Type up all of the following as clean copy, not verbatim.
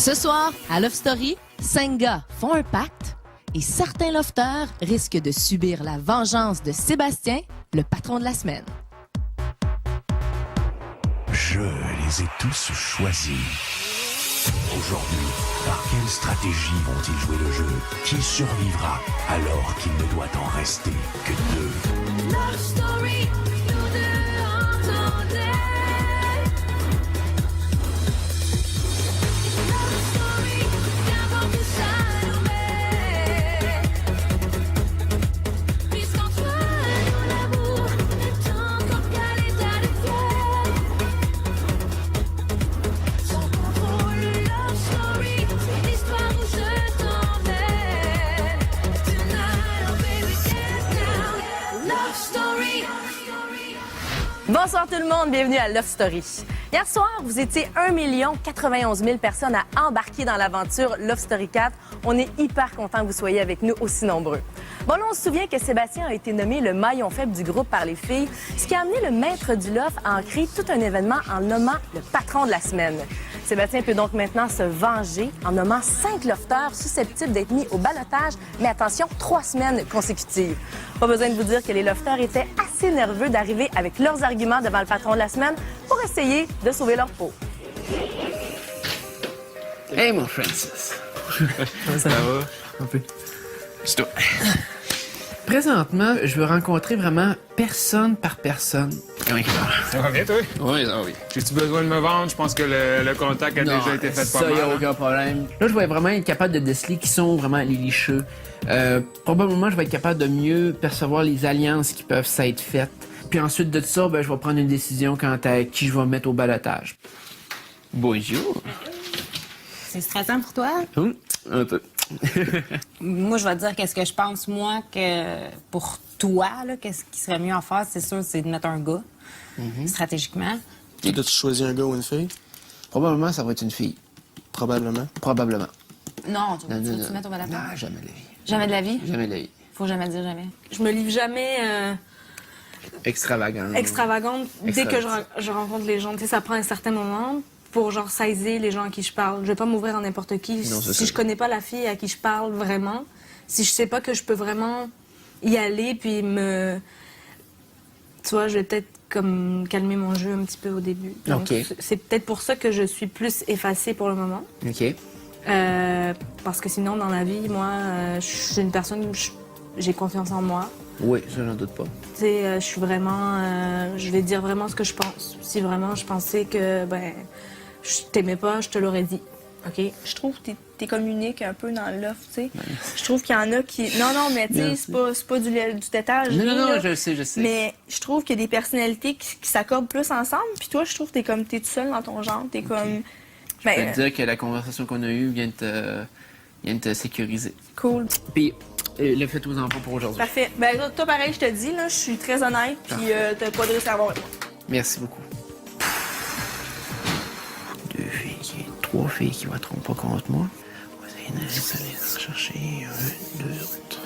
Ce soir, à Love Story, 5 gars font un pacte et certains lofters risquent de subir la vengeance de Sébastien, le patron de la semaine. Je les ai tous choisis. Aujourd'hui, par quelle stratégie vont-ils jouer le jeu? Qui survivra alors qu'il ne doit en rester que deux? Love Story, nous deux entendez. Love Story, qu'importe où ça nous met. Puisqu'en toi, nous l'amour est encore qu'à l'état de fièvre. Sans contrôle, Love Story, c'est l'histoire où je t'emmène. Tonight, oh baby, get down. Love Story. Bonsoir tout le monde, bienvenue à Love Story. Hier soir, vous étiez 1 091 000 personnes à embarquer dans l'aventure Love Story 4. On est hyper content que vous soyez avec nous aussi nombreux. Bon, là, on se souvient que Sébastien a été nommé le maillon faible du groupe par les filles, ce qui a amené le maître du Love à en créer tout un événement en nommant le patron de la semaine. Sébastien peut donc maintenant se venger en nommant 5 lofters susceptibles d'être mis au ballottage, mais attention, 3 semaines consécutives. Pas besoin de vous dire que les lofters étaient assez nerveux d'arriver avec leurs arguments devant le patron de la semaine pour essayer de sauver leur peau. Hey, mon Francis. Ça va? Un peu. C'est toi. Présentement, je veux rencontrer vraiment personne par personne. Comment ça va? Ça va bien, toi? Oui, ça va bien. J'ai-tu besoin de me vendre? Je pense que le contact a déjà été fait pas ça, mal. y a aucun problème. Là, je vais vraiment être capable de déceler qui sont vraiment les licheux. Probablement, je vais être capable de mieux percevoir les alliances qui peuvent s'être faites. Puis ensuite de ça, ben, je vais prendre une décision quant à qui je vais mettre au ballottage. Bonjour. C'est stressant pour toi? Un peu. Moi, je vais te dire qu'est-ce que je pense, moi, que pour toi, là, qu'est-ce qui serait mieux à faire, c'est sûr, c'est de mettre un gars, stratégiquement. Et as-tu choisi un gars ou une fille? Probablement, ça va être une fille. Probablement. Probablement. Non, tu veux non. te mettre au ballottage? Non, jamais de la vie. Jamais de la vie? Jamais de la vie. Faut jamais dire jamais. Je me livre jamais Extravagant. extravagante dès que Extravagante. je rencontre les gens. Tu sais, ça prend un certain moment pour genre saisir les gens à qui je parle. Je vais pas m'ouvrir à n'importe qui. Non, c'est Si ça. je connais pas la fille à qui je parle vraiment, si je sais pas que je peux vraiment y aller puis me... Tu vois, je vais peut-être comme calmer mon jeu un petit peu au début. Donc, OK. c'est peut-être pour ça que je suis plus effacée pour le moment. OK. Parce que sinon, dans la vie, moi, je suis une personne... J'ai confiance en moi. Oui, ça, j'en doute pas. Tu sais, je suis vraiment... je vais dire vraiment ce que je pense. Si vraiment je pensais que, ben, je t'aimais pas, je te l'aurais dit. OK? Je trouve que t'es comme unique un peu dans le loft, tu sais. Je trouve qu'il y en a qui... Non, mais tu sais, c'est pas du détail. Non, je sais. Mais je trouve qu'il y a des personnalités qui s'accordent plus ensemble. Puis toi, je trouve que t'es tout seul dans ton genre. T'es comme... Je peux te dire que la conversation qu'on a eue vient de te sécuriser. Cool. Puis, le fait aux enfants pour aujourd'hui. Parfait. Ben, toi, pareil, je te dis, là, je suis très honnête. Puis t'as pas de risque à avoir avec moi. Merci beaucoup. 3 filles qui voteront pas contre moi. On va essayer d'aller en chercher 1, 2, 3.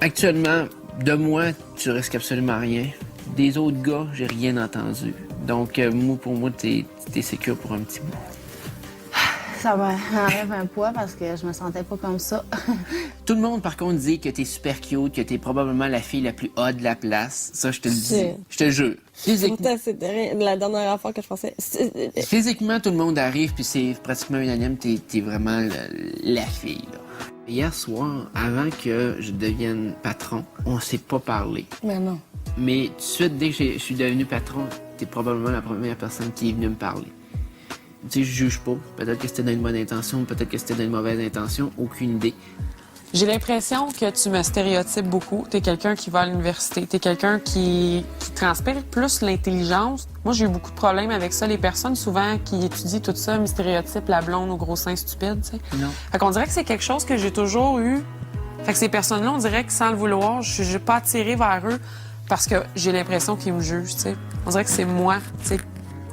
Actuellement, de moi, tu risques absolument rien. Des autres gars, j'ai rien entendu. Donc, pour moi, t'es sécure pour un petit bout. Ça m'enlève un poids parce que je me sentais pas comme ça. Tout le monde, par contre, dit que t'es super cute, que t'es probablement la fille la plus hot de la place. Ça, je te le dis. Je te jure. Pourtant, c'était la dernière affaire que je pensais. Physiquement, tout le monde arrive, puis c'est pratiquement unanime, t'es vraiment la fille, là. Hier soir, avant que je devienne patron, on s'est pas parlé. Mais non. Mais tout de suite, dès que je suis devenu patron, t'es probablement la première personne qui est venue me parler. Tu sais, je juge pas. Peut-être que c'était dans une bonne intention, peut-être que c'était dans une mauvaise intention, aucune idée. J'ai l'impression que tu me stéréotypes beaucoup. T'es quelqu'un qui va à l'université. T'es quelqu'un qui transpire plus l'intelligence. Moi, j'ai eu beaucoup de problèmes avec ça. Les personnes, souvent, qui étudient tout ça, me stéréotypent la blonde au gros sein stupide, tu sais. Non. Fait qu'on dirait que c'est quelque chose que j'ai toujours eu. Fait que ces personnes-là, on dirait que sans le vouloir, je suis pas attirée vers eux parce que j'ai l'impression qu'ils me jugent, tu sais. On dirait que c'est moi, tu sais.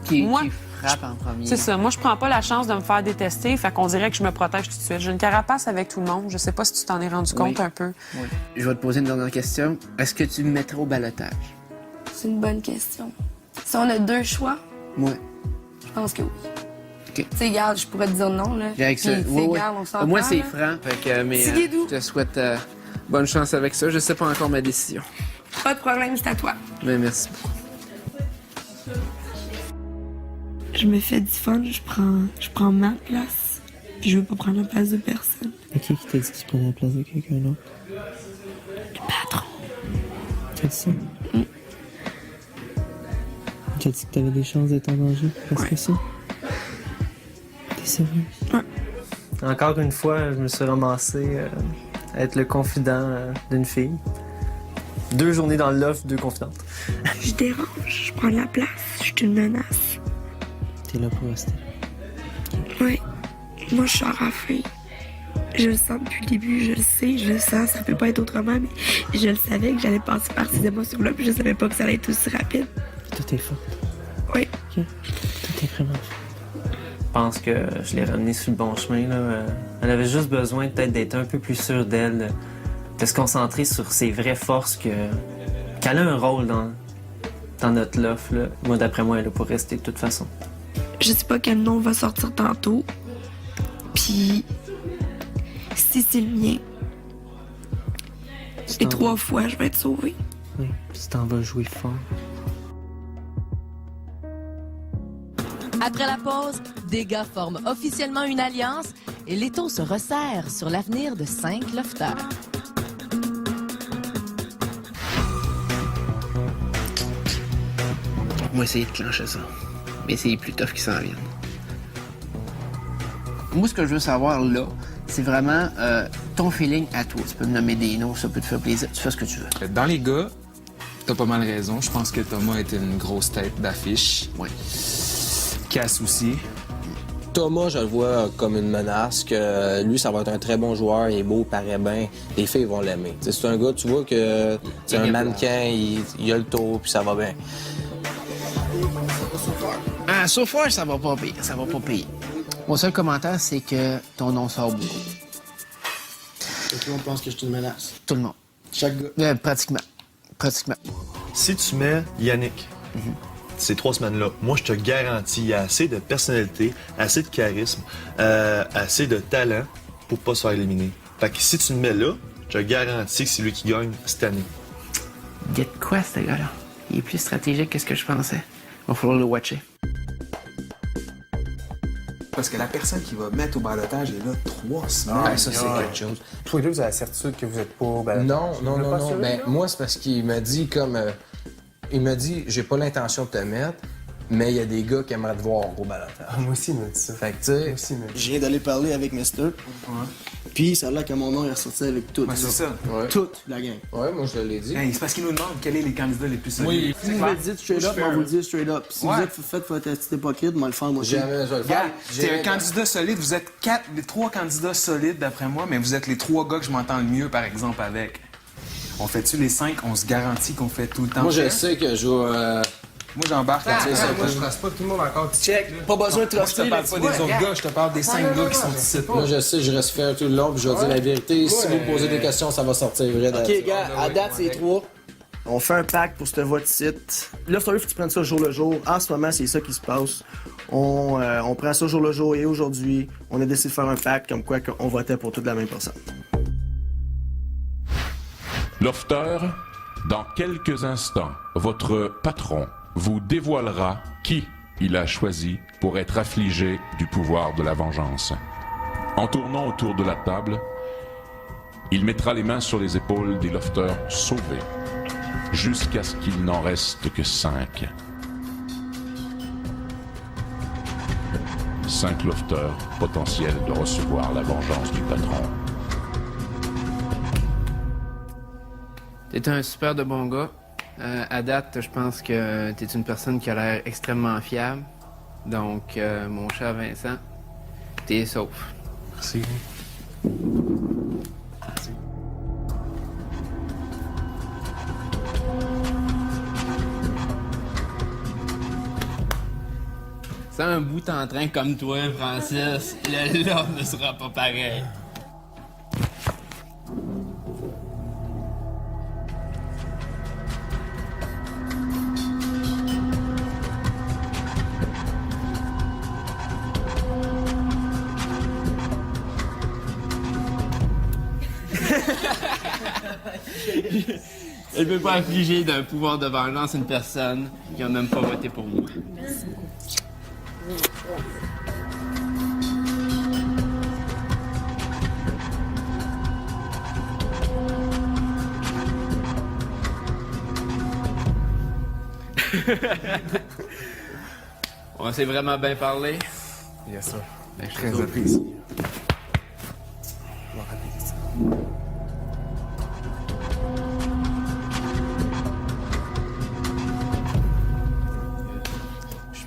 Qui Moi, frappe en premier. C'est ça. Moi, je prends pas la chance de me faire détester. Fait qu'on dirait que je me protège tout de suite. J'ai une carapace avec tout le monde. Je sais pas si tu t'en es rendu compte un peu. Oui. Je vais te poser une dernière question. Est-ce que tu me mettrais au ballottage? C'est une bonne question. Si on a 2 choix, Moi. je pense que oui. Tu sais, regarde, je pourrais te dire non, là. Avec ça. Puis, tu sais, Ouais, ouais. regarde, on s'entend. Moi, c'est là. franc. Fait que, mais, Petit guédou. je te souhaite bonne chance avec ça. Je sais pas encore ma décision. Pas de problème, c'est à toi. Mais merci beaucoup. Je me fais du fun, je prends ma place. Puis je veux pas prendre la place de personne. Et qui t'a dit que tu prenais la place de quelqu'un d'autre? Le patron. T'as dit ça? T'as dit que t'avais des chances d'être en danger parce que ça? T'es sérieux? Ouais. Encore une fois, je me suis ramassé à être le confident d'une fille. 2 journées dans le loft, 2 confidentes. Je dérange, je prends la place, je suis une menace. T'es là pour rester. Oui. Moi, je suis enrafée. Je le sens depuis le début, je le sais, je le sens, ça peut pas être autrement, mais je le savais que j'allais passer par ces émotions-là, puis je savais pas que ça allait être aussi rapide. Tout est forte. Oui. Ok. Tout est vraiment fort. Je pense que je l'ai ramenée sur le bon chemin. Là. Elle avait juste besoin peut-être d'être un peu plus sûre d'elle, de se concentrer sur ses vraies forces, qu'elle a un rôle dans notre loft. Là. Moi, d'après moi, elle est pour rester de toute façon. Je sais pas quel nom va sortir tantôt, puis si c'est le mien, et 3 fois, je vais être sauvée. Oui, puis t'en vas jouer fort. Après la pause, des gars forment officiellement une alliance et l'étau se resserre sur l'avenir de 5 lofters. On va essayer de clencher ça. Mais c'est plus tough qui s'en viennent. Moi, ce que je veux savoir, là, c'est vraiment ton feeling à toi. Tu peux me nommer des noms, ça peut te faire plaisir. Tu fais ce que tu veux. Dans les gars, t'as pas mal raison. Je pense que Thomas était une grosse tête d'affiche. Oui. Cass aussi. Thomas, je le vois comme une menace, que lui, ça va être un très bon joueur, il est beau, il paraît bien, les filles vont l'aimer. T'sais, c'est un gars, tu vois que c'est un mannequin, il a le tour, puis ça va bien. Ah, so far, ça va pas pire, ça va pas pire. Mon seul commentaire, c'est que ton nom sort beaucoup. Tout le monde pense que je suis une menace. Tout le monde. Chaque gars. Pratiquement. Pratiquement. Si tu mets Yannick, ces 3 semaines-là, moi, je te garantis, il y a assez de personnalité, assez de charisme, assez de talent pour pas se faire éliminer. Fait que si tu le mets là, je te garantis que c'est lui qui gagne cette année. Get quoi, ce gars-là? Il est plus stratégique que ce que je pensais. Il va falloir le watcher. Parce que la personne qui va mettre au balotage est là 3 semaines. Ah, ça, c'est quelque chose. Tous les deux, vous avez la certitude que vous êtes pas au balotage? Non. Ben, moi, c'est parce qu'il m'a dit comme... il m'a dit, j'ai pas l'intention de te mettre, mais il y a des gars qui aimeraient te voir au balotage. Moi aussi, il m'a dit ça. Fait que, tu sais... Je viens d'aller parler avec Mister. Puis ça a l'air que mon nom est ressorti avec tout. Ouais, c'est ça. Ouais. Toute la gang. Ouais, moi, je l'ai dit. Hey, c'est parce qu'ils nous demandent quels sont les candidats les plus solides. Oui. Si vous me le dites straight up, on vous le dit straight up. Si vous êtes fait pour être hypocrite, moi le faire moi aussi. Jamais, je vais le faire. Regarde, t'es un candidat solide. Vous êtes les 3 candidats solides, d'après moi, mais vous êtes les 3 gars que je m'entends le mieux, par exemple, avec. On fait-tu les 5? On se garantit qu'on fait tout le temps. Moi, je sais que je vais... Moi, j'embarque. moi, je trace pas tout le monde encore. Check. Pas besoin de truster. Je te parle pas des autres gars, je te parle des 5 gars qui sont ici. Moi, je sais, je reste faire tout le long, puis je vais dire la vérité. Si vous posez des questions, ça va sortir vrai. Ok, gars, à date, c'est 3. On fait un pack pour cette voie de site. Là, il faut que tu prennes ça jour le jour. En ce moment, c'est ça qui se passe. On prend ça jour le jour et aujourd'hui, on a décidé de faire un pack comme quoi on votait pour toute la même personne. Lofter, dans quelques instants, votre patron vous dévoilera qui il a choisi pour être affligé du pouvoir de la vengeance. En tournant autour de la table, il mettra les mains sur les épaules des lofters sauvés, jusqu'à ce qu'il n'en reste que 5. 5 lofters potentiels de recevoir la vengeance du patron. T'es un super de bon gars. À date, je pense que t'es une personne qui a l'air extrêmement fiable. Donc, mon cher Vincent, t'es sauf. Merci. Sans un bout en train comme toi, Francis, le love ne sera pas pareil. Je ne peux pas infliger d'un pouvoir de vengeance à une personne qui n'a même pas voté pour moi. On s'est vraiment bien parlé. Bien sûr. Ben, je Très suis apprécié.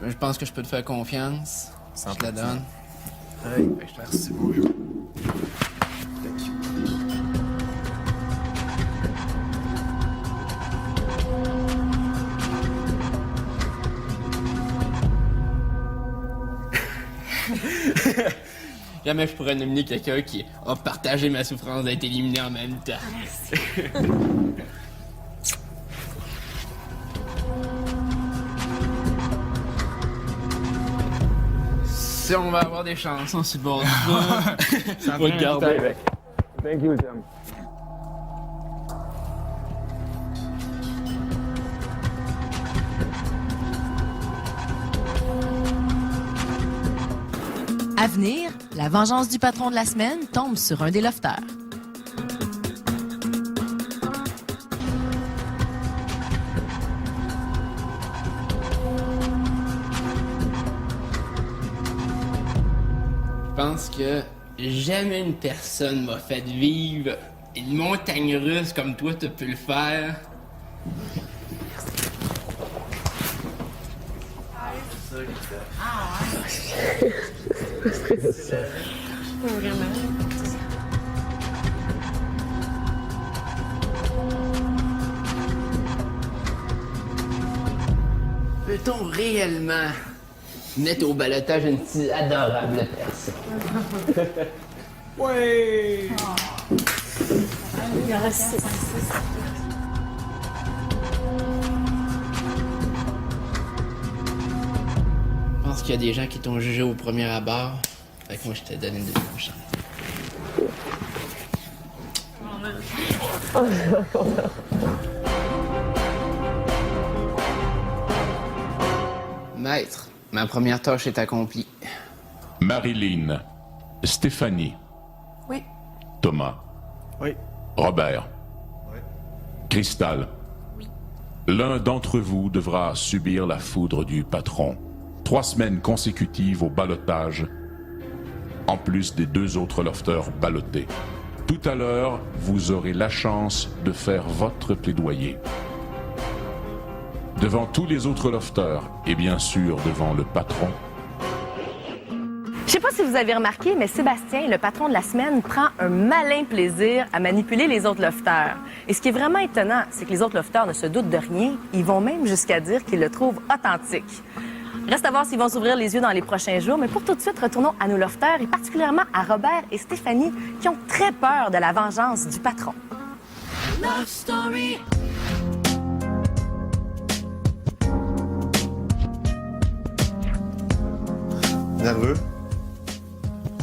Je pense que je peux te faire confiance. Je te la donne. Hey, Fait que je te- merci beaucoup. Jamais je pourrais nominer quelqu'un qui a partagé ma souffrance d'être éliminé en même temps. Si on va avoir des chansons sur le bord du feu, on va le garder. Thank you, Tom. À venir, la vengeance du patron de la semaine tombe sur un des lofters. Je pense que jamais une personne m'a fait vivre une montagne russe comme toi, tu peux le faire. Peut-on réellement mettre au balotage une si adorable personne? Ouais! Je pense qu'il y a des gens qui t'ont jugé au premier abord. Fait que moi, je t'ai donné une deuxième chance. Maître, ma première tâche est accomplie. Marilyn, Stéphanie, Oui. Thomas, Oui. Robert, Cristal. L'un d'entre vous devra subir la foudre du patron. 3 semaines consécutives au ballottage, en plus des 2 autres lofters ballottés. Tout à l'heure, vous aurez la chance de faire votre plaidoyer. Devant tous les autres lofters, et bien sûr devant le patron, Je sais pas si vous avez remarqué, mais Sébastien, le patron de la semaine, prend un malin plaisir à manipuler les autres lofters. Et ce qui est vraiment étonnant, c'est que les autres lofters ne se doutent de rien. Ils vont même jusqu'à dire qu'ils le trouvent authentique. Reste à voir s'ils vont s'ouvrir les yeux dans les prochains jours, mais pour tout de suite, retournons à nos lofters et particulièrement à Robert et Stéphanie qui ont très peur de la vengeance du patron. Love Story. Nerveux.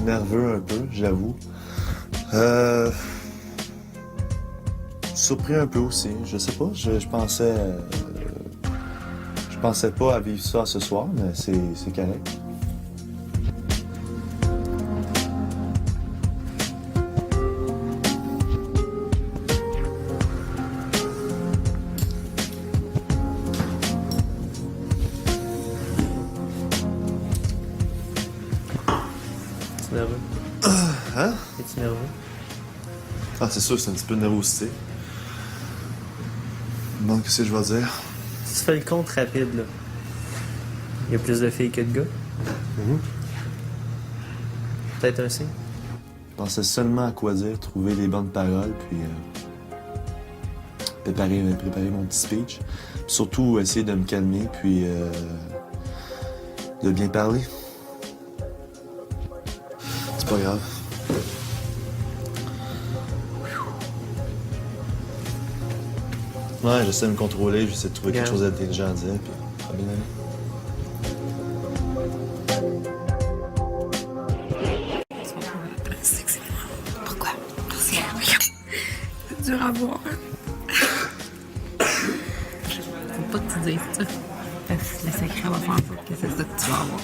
Nerveux un peu, j'avoue. Surpris un peu aussi. Je sais pas, je pensais... je pensais pas à vivre ça ce soir, mais c'est correct. Es-tu nerveux? Hein? Es-tu nerveux? Ah, c'est sûr, c'est un petit peu de nervosité. Bon, qu'est-ce que je vais dire? Si tu fais le compte rapide, là, il y a plus de filles que de gars. Peut-être un signe. Je pensais seulement à quoi dire, trouver les bonnes paroles, puis préparer mon petit speech. Puis surtout, essayer de me calmer, puis de bien parler. C'est pas grave. Ouais, j'essaie de me contrôler, j'essaie de trouver quelque chose d'intelligent à dire, puis ça va bien aller. Pourquoi? Parce que, regarde, dur à voir. Faut pas que tu dises ça. Parce que le secret va faire en sorte que c'est ça que tu vas avoir.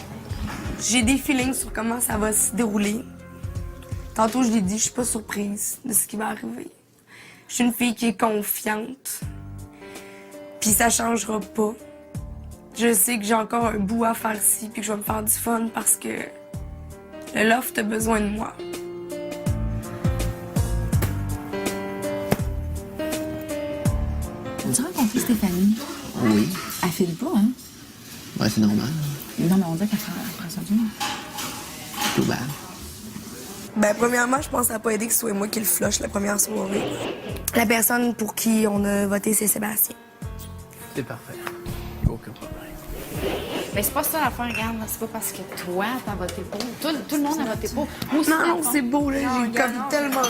J'ai des feelings sur comment ça va se dérouler. Tantôt, je l'ai dit, je suis pas surprise de ce qui va arriver. Je suis une fille qui est confiante. Puis ça changera pas. Je sais que j'ai encore un bout à faire ici, puis que je vais me faire du fun parce que le loft a besoin de moi. As-tu rencontré Stéphanie? Oui. Elle file pas, hein? Ouais, c'est normal. Non, mais on dirait qu'elle prend ça dur. Tout bad. Ben, premièrement, je pense que ça n'a pas aidé que ce soit moi qui le flush la première soirée. La personne pour qui on a voté, c'est Sébastien. C'est parfait. Aucun problème. Mais c'est pas ça l'affaire, regarde. C'est pas parce que toi, t'as voté pour. Tout le monde a voté pour. Moi aussi, Non, c'est beau, là. J'ai comme tellement.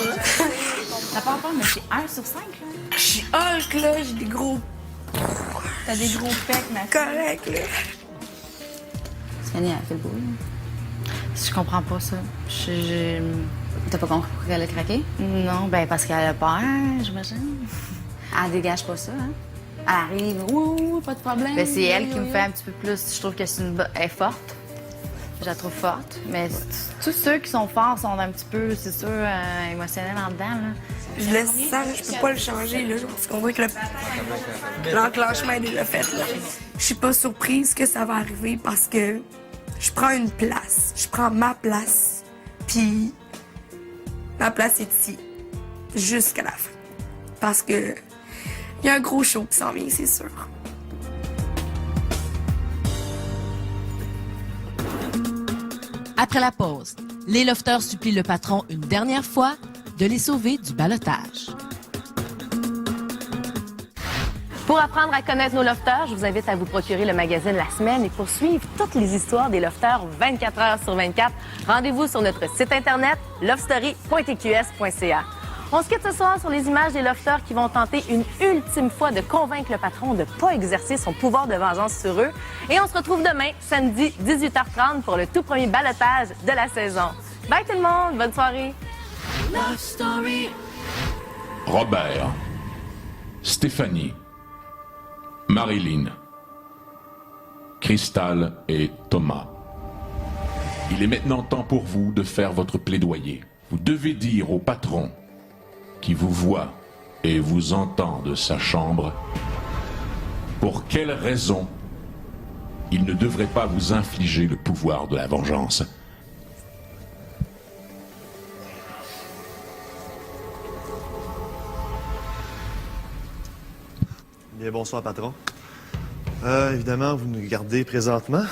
T'as pas peur, mais c'est 1 sur 5, là. Je suis Hulk, là. J'ai des gros. T'as des gros pecs, ma fille. Correct, là. Stéphanie, elle fait le beau, là. Je comprends pas ça. T'as pas compris pourquoi elle a craqué? Non, ben parce qu'elle a peur, j'imagine. Elle dégage pas ça, hein? Elle arrive, ouh, pas de problème. Ben, c'est elle qui me fait un petit peu plus. Je trouve que elle est forte. Je la trouve forte. Mais tous ceux qui sont forts sont un petit peu, c'est sûr, émotionnels en dedans. Là. Je laisse ça, je peux pas le changer, là. Parce qu'on voit que l'enclenchement est déjà fait, là. Je suis pas surprise que ça va arriver parce que je prends une place. Je prends ma place. Puis ma place est ici. Jusqu'à la fin. Parce que il y a un gros show qui s'en vient, c'est sûr. Après la pause, les lofters supplient le patron une dernière fois de les sauver du ballottage. Pour apprendre à connaître nos lofters, je vous invite à vous procurer le magazine La Semaine et pour suivre toutes les histoires des lofters 24 heures sur 24. Rendez-vous sur notre site internet lovestory.tqs.ca. On se quitte ce soir sur les images des lofters qui vont tenter une ultime fois de convaincre le patron de ne pas exercer son pouvoir de vengeance sur eux. Et on se retrouve demain, samedi, 18h30 pour le tout premier ballottage de la saison. Bye tout le monde, bonne soirée! Love Story. Robert, Stéphanie, Marilyn, Cristal et Thomas. Il est maintenant temps pour vous de faire votre plaidoyer. Vous devez dire au patron qui vous voit et vous entend de sa chambre pour quelle raison il ne devrait pas vous infliger le pouvoir de la vengeance. Bien, bonsoir, patron. Évidemment, vous nous regardez présentement.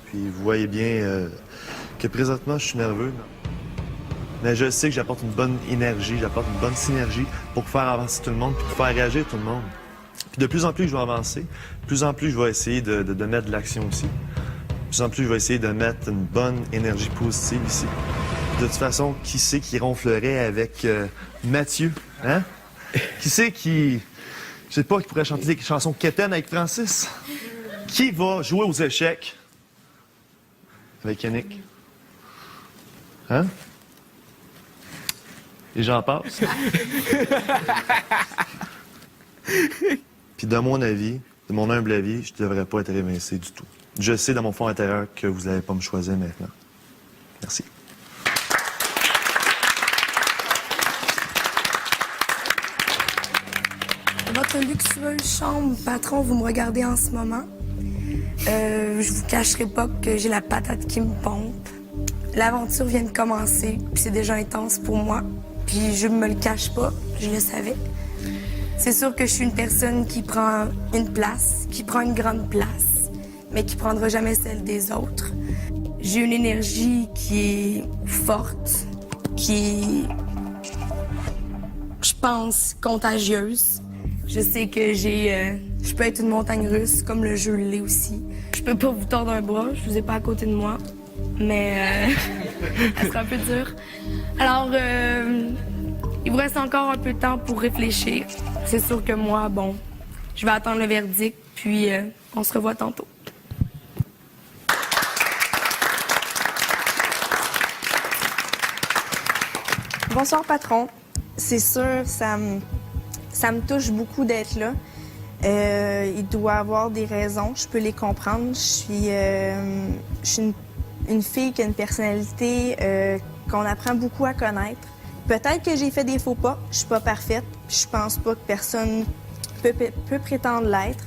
Puis vous voyez bien que présentement, je suis nerveux. Mais je sais que j'apporte une bonne énergie, j'apporte une bonne synergie pour faire avancer tout le monde puis pour faire réagir tout le monde. Puis de plus en plus je vais avancer, de plus en plus je vais essayer de mettre de l'action aussi. De plus en plus je vais essayer de mettre une bonne énergie positive ici. De toute façon, qui c'est qui ronflerait avec Mathieu, hein? Qui c'est qui... Je sais pas, qui pourrait chanter des chansons quétaines avec Francis? Qui va jouer aux échecs avec Yannick? Hein? Et j'en passe. Puis de mon avis, de mon humble avis, je devrais pas être évincé du tout. Je sais dans mon fond intérieur que vous n'allez pas me choisir maintenant. Merci. Votre luxueuse chambre, patron, vous me regardez en ce moment. Je vous cacherai pas que j'ai la patate qui me pompe. L'aventure vient de commencer, puis c'est déjà intense pour moi. Puis je me le cache pas, je le savais. C'est sûr que je suis une personne qui prend une place, qui prend une grande place, mais qui prendra jamais celle des autres. J'ai une énergie qui est forte, qui est, je pense, contagieuse. Je sais que je peux être une montagne russe, comme le jeu l'est aussi. Je peux pas vous tordre un bras, je vous ai pas à côté de moi, mais ça sera un peu dur. Alors, il vous reste encore un peu de temps pour réfléchir. C'est sûr que moi, bon, je vais attendre le verdict, puis on se revoit tantôt. Bonsoir, patron. c'est sûr, ça me touche beaucoup d'être là. Il doit avoir des raisons, je peux les comprendre. Je suis une fille qui a une personnalité qu'on apprend beaucoup à connaître. Peut-être que j'ai fait des faux pas, je suis pas parfaite, je pense pas que personne peut prétendre l'être.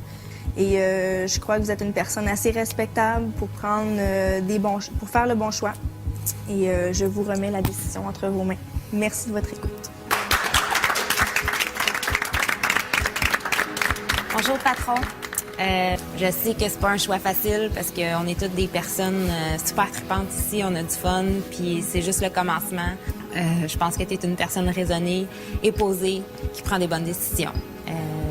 Et je crois que vous êtes une personne assez respectable pour prendre pour faire le bon choix. Et je vous remets la décision entre vos mains. Merci de votre écoute. Bonjour, patron. Je sais que c'est pas un choix facile parce qu'on est toutes des personnes super tripantes ici, on a du fun, puis c'est juste le commencement. Je pense que tu es une personne raisonnée et posée qui prend des bonnes décisions.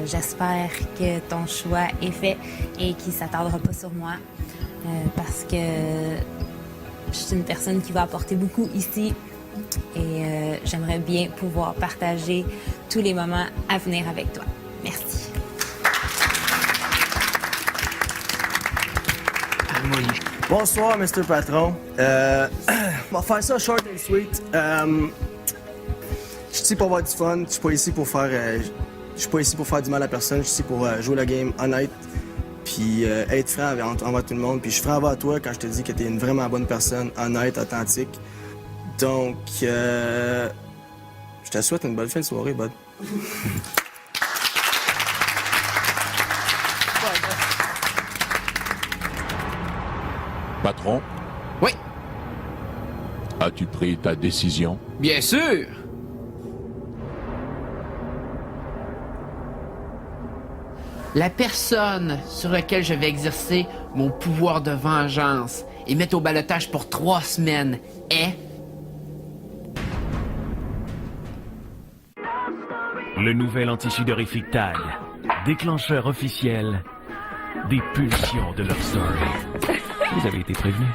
J'espère que ton choix est fait et qu'il ne s'attardera pas sur moi parce que je suis une personne qui va apporter beaucoup ici et j'aimerais bien pouvoir partager tous les moments à venir avec toi. Merci. Bonsoir, Mr. Patron. On va faire ça short and sweet. Je suis ici pour avoir du fun. Je suis pas ici pour faire... je suis pas ici pour faire du mal à personne. Je suis ici pour jouer la game honnête. Puis être franc envers tout le monde. Puis je suis franc envers toi quand je te dis que t'es une vraiment bonne personne, honnête, authentique. Donc, je te souhaite une bonne fin de soirée, bud. Patron? Oui. As-tu pris ta décision? Bien sûr! La personne sur laquelle je vais exercer mon pouvoir de vengeance et mettre au ballottage pour 3 semaines est... Le nouvel antisudorifique TAG, déclencheur officiel des pulsions de Love Story. Vous avez été prévenus.